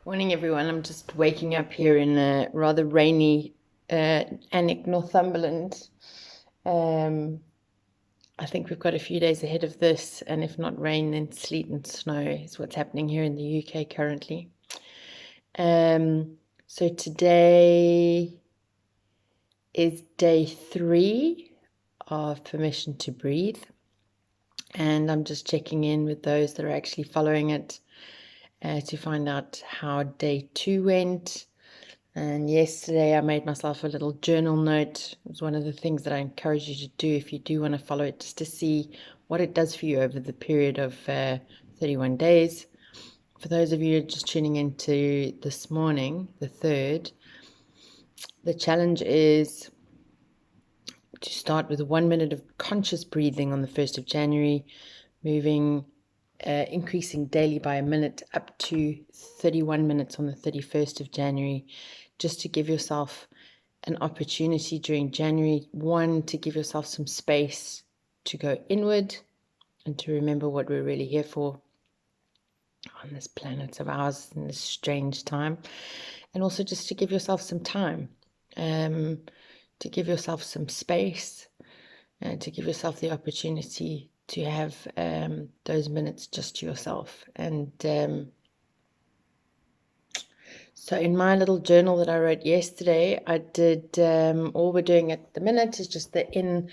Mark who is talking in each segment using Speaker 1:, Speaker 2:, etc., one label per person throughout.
Speaker 1: Morning, everyone. I'm just waking up here in a rather rainy Alnwick, Northumberland. I think we've got a few days ahead of this, and if not rain, then sleet and snow is what's happening here in the UK currently. So today is day 3 of Permission to Breathe, and I'm just checking in with those that are actually following it to find out how day 2 went. And yesterday I made myself a little journal note. It was one of the things that I encourage you to do if you do want to follow it, just to see what it does for you over the period of 31 days. For those of you just tuning into this morning, the 3rd, the challenge is to start with 1 minute of conscious breathing on the 1st of January, increasing daily by a minute up to 31 minutes on the 31st of January, just to give yourself an opportunity during January 1 to give yourself some space to go inward and to remember what we're really here for on this planet of ours in this strange time, and also just to give yourself some time, to give yourself some space, and to give yourself the opportunity to have those minutes just to yourself. And so in my little journal that I wrote yesterday, I did, all we're doing at the minute is just the in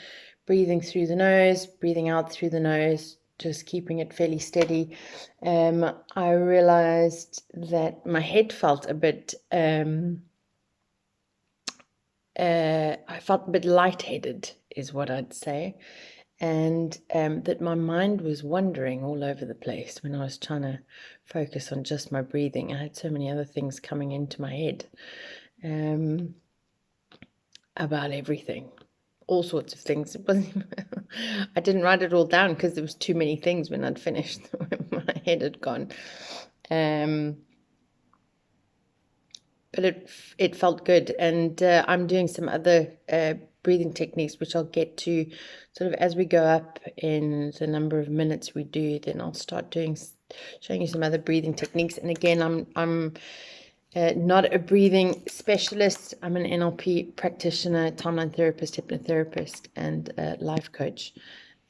Speaker 1: breathing through the nose, breathing out through the nose, just keeping it fairly steady. I realized that my head felt a bit, I felt a bit lightheaded, is what I'd say. And that my mind was wandering all over the place when I was trying to focus on just my breathing. I had so many other things coming into my head about everything, all sorts of things. It wasn't I didn't write it all down because there was too many things when I'd finished. My head had gone. But it felt good, and I'm doing some other breathing techniques, which I'll get to sort of as we go up in the number of minutes we do. Then I'll start showing you some other breathing techniques. And again, I'm not a breathing specialist. I'm an NLP practitioner, timeline therapist, hypnotherapist, and life coach.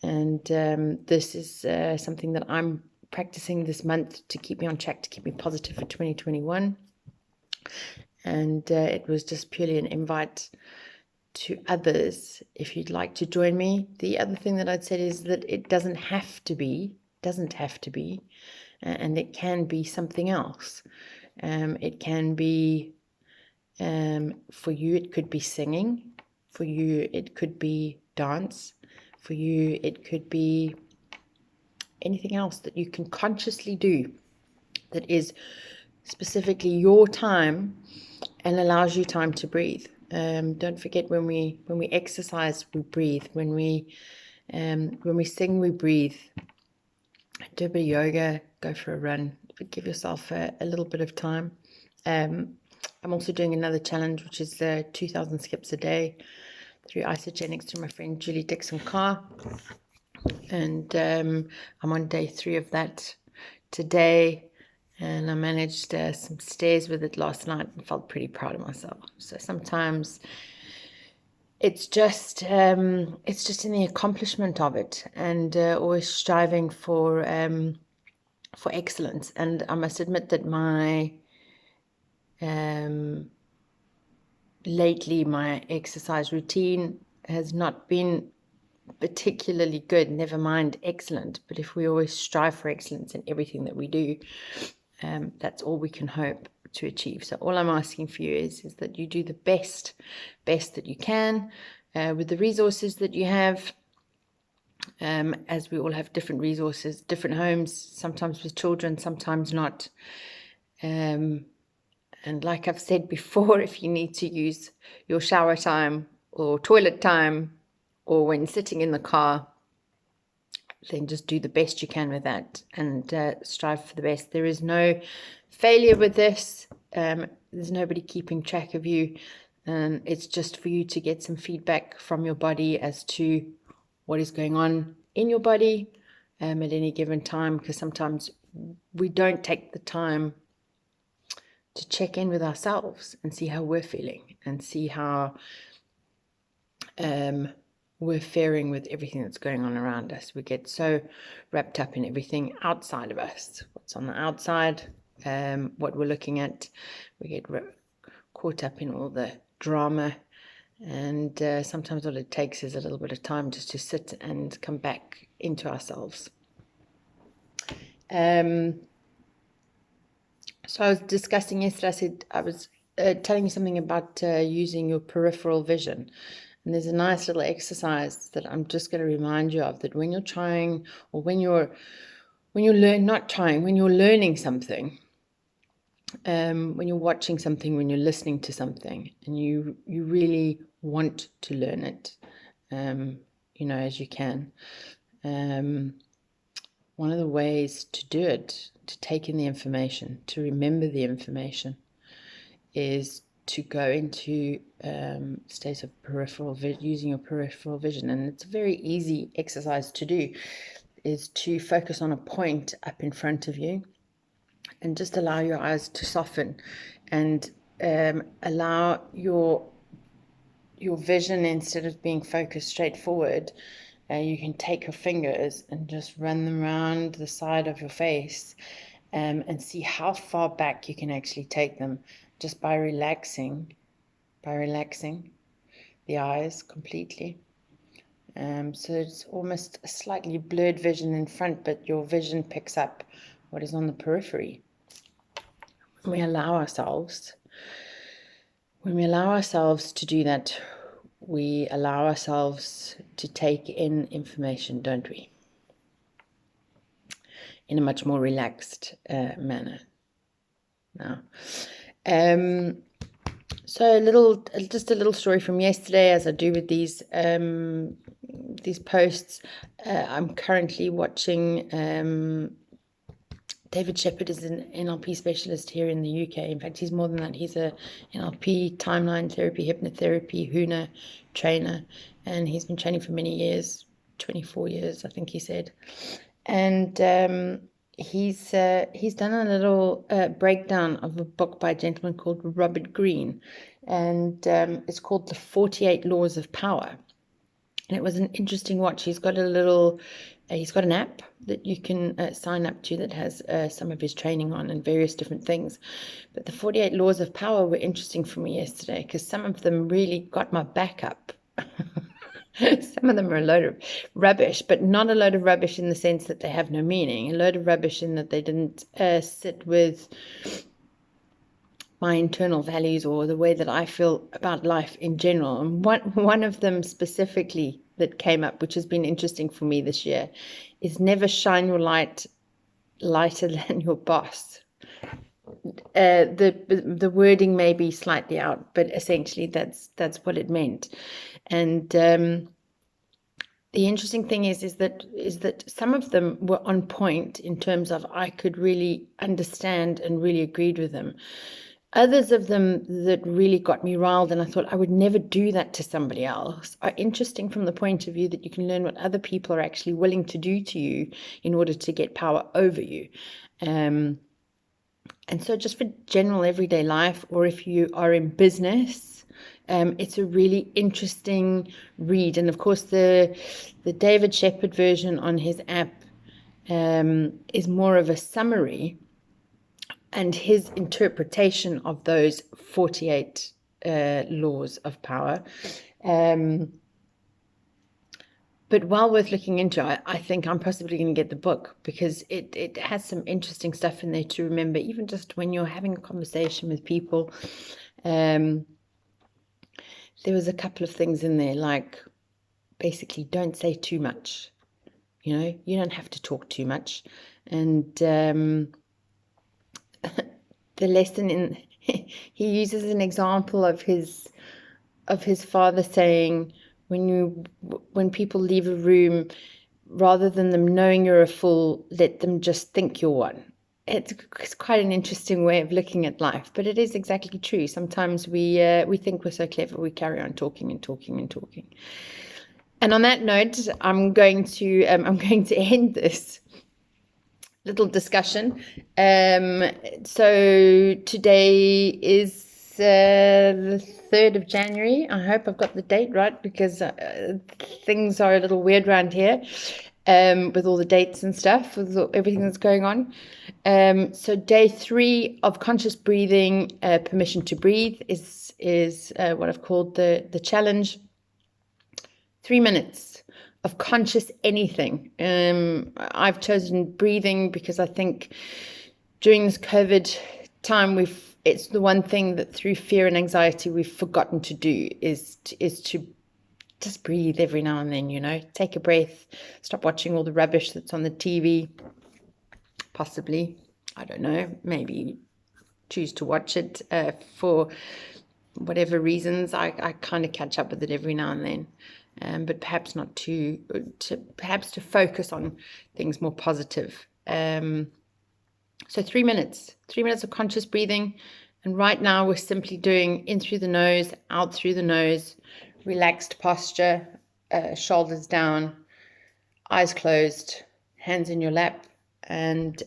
Speaker 1: And this is something that I'm practicing this month to keep me on track, to keep me positive for 2021. And it was just purely an invite to others if you'd like to join me. The other thing that I'd said is that it doesn't have to be, and it can be something else. It can be, for you, it could be singing. For you, it could be dance. For you, it could be anything else that you can consciously do that is specifically your time and allows you time to breathe. Don't forget, when we exercise, we breathe. When we sing, we breathe. Do a bit of yoga, go for a run, give yourself a little bit of time. I'm also doing another challenge, which is 2,000 skips a day through Isagenix, through my friend Julie Dixon Carr. And I'm on day 3 of that today. And I managed some stairs with it last night and felt pretty proud of myself. So sometimes it's just in the accomplishment of it, and always striving for excellence. And I must admit that lately my exercise routine has not been particularly good, never mind excellent. But if we always strive for excellence in everything that we do, that's all we can hope to achieve. So all I'm asking for you is that you do the best that you can with the resources that you have, as we all have different resources, different homes, sometimes with children, sometimes not. And like I've said before, if you need to use your shower time or toilet time or when sitting in the car, then just do the best you can with that, and strive for the best. There is no failure with this. There's nobody keeping track of you. It's just for you to get some feedback from your body as to what is going on in your body at any given time, because sometimes we don't take the time to check in with ourselves and see how we're feeling and see how we're faring with everything that's going on around us. We get so wrapped up in everything outside of us, what's on the outside, what we're looking at. We get caught up in all the drama, and sometimes all it takes is a little bit of time just to sit and come back into ourselves. So I was discussing yesterday, I was telling you something about using your peripheral vision. And there's a nice little exercise that I'm just going to remind you of, that when you're trying, or when you're learning something, when you're watching something, when you're listening to something, and you really want to learn it, as you can. One of the ways to do it, to take in the information, to remember the information, is to go into states of using your peripheral vision. And it's a very easy exercise to do, is to focus on a point up in front of you and just allow your eyes to soften, and allow your vision, instead of being focused straight forward, you can take your fingers and just run them around the side of your face, and see how far back you can actually take them, just by relaxing the eyes completely. So it's almost a slightly blurred vision in front, but your vision picks up what is on the periphery. When we allow ourselves to do that, we allow ourselves to take in information, don't we? In a much more relaxed manner. Now, so just a little story from yesterday, as I do with these posts. I'm currently watching. David Shepherd is an NLP specialist here in the UK. In fact, he's more than that. He's a NLP, timeline therapy, hypnotherapy, HUNA trainer, and he's been training for many years, 24 years, I think he said. And he's done a little breakdown of a book by a gentleman called Robert Greene, and it's called The 48 Laws of Power. And it was an interesting watch. He's got an app that you can sign up to that has some of his training on and various different things. But the 48 Laws of Power were interesting for me yesterday, because some of them really got my back up. Some of them are a load of rubbish, but not a load of rubbish in the sense that they have no meaning. A load of rubbish in that they didn't sit with my internal values or the way that I feel about life in general. And one of them specifically that came up, which has been interesting for me this year, is never shine your light lighter than your boss. The wording may be slightly out, but essentially that's what it meant. And the interesting thing is that some of them were on point in terms of I could really understand and really agreed with them. Others of them that really got me riled, and I thought I would never do that to somebody else, are interesting from the point of view that you can learn what other people are actually willing to do to you in order to get power over you. And so just for general everyday life, or if you are in business, it's a really interesting read. And of course, the David Shepherd version on his app is more of a summary and his interpretation of those 48 laws of power. But well worth looking into. I think I'm possibly going to get the book, because it has some interesting stuff in there to remember, even just when you're having a conversation with people. There was a couple of things in there, like basically don't say too much. You don't have to talk too much. And the lesson he uses an example of his father saying, when people leave a room, rather than them knowing you're a fool, let them just think you're one. It's quite an interesting way of looking at life, but it is exactly true. Sometimes we think we're so clever, we carry on talking and talking and talking. And on that note, I'm going to end this little discussion. So today is the 3rd of January. I hope I've got the date right, because things are a little weird around here, with all the dates and stuff, with everything that's going on. So day 3 of conscious breathing, permission to breathe, is what I've called the challenge. 3 minutes of conscious anything. I've chosen breathing because I think during this COVID time, it's the one thing that through fear and anxiety we've forgotten to do, is to just breathe every now and then, you know, take a breath, stop watching all the rubbish that's on the TV, possibly, I don't know, maybe choose to watch it for whatever reasons. I kind of catch up with it every now and then, but perhaps not perhaps to focus on things more positive. So 3 minutes of conscious breathing. And right now we're simply doing in through the nose, out through the nose, relaxed posture, shoulders down, eyes closed, hands in your lap, and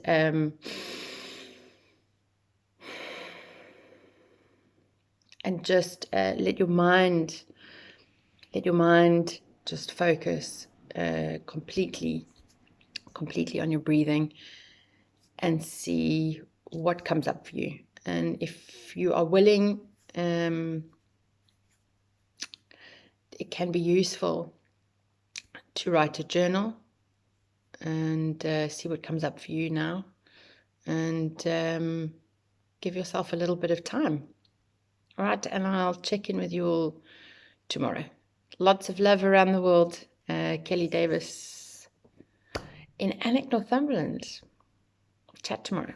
Speaker 1: just let your mind just focus completely on your breathing, and see what comes up for you. And if you are willing, it can be useful to write a journal and see what comes up for you now, and give yourself a little bit of time. All right, and I'll check in with you all tomorrow. Lots of love around the world. Kelly Davis in Alnwick, Northumberland. Chat tomorrow.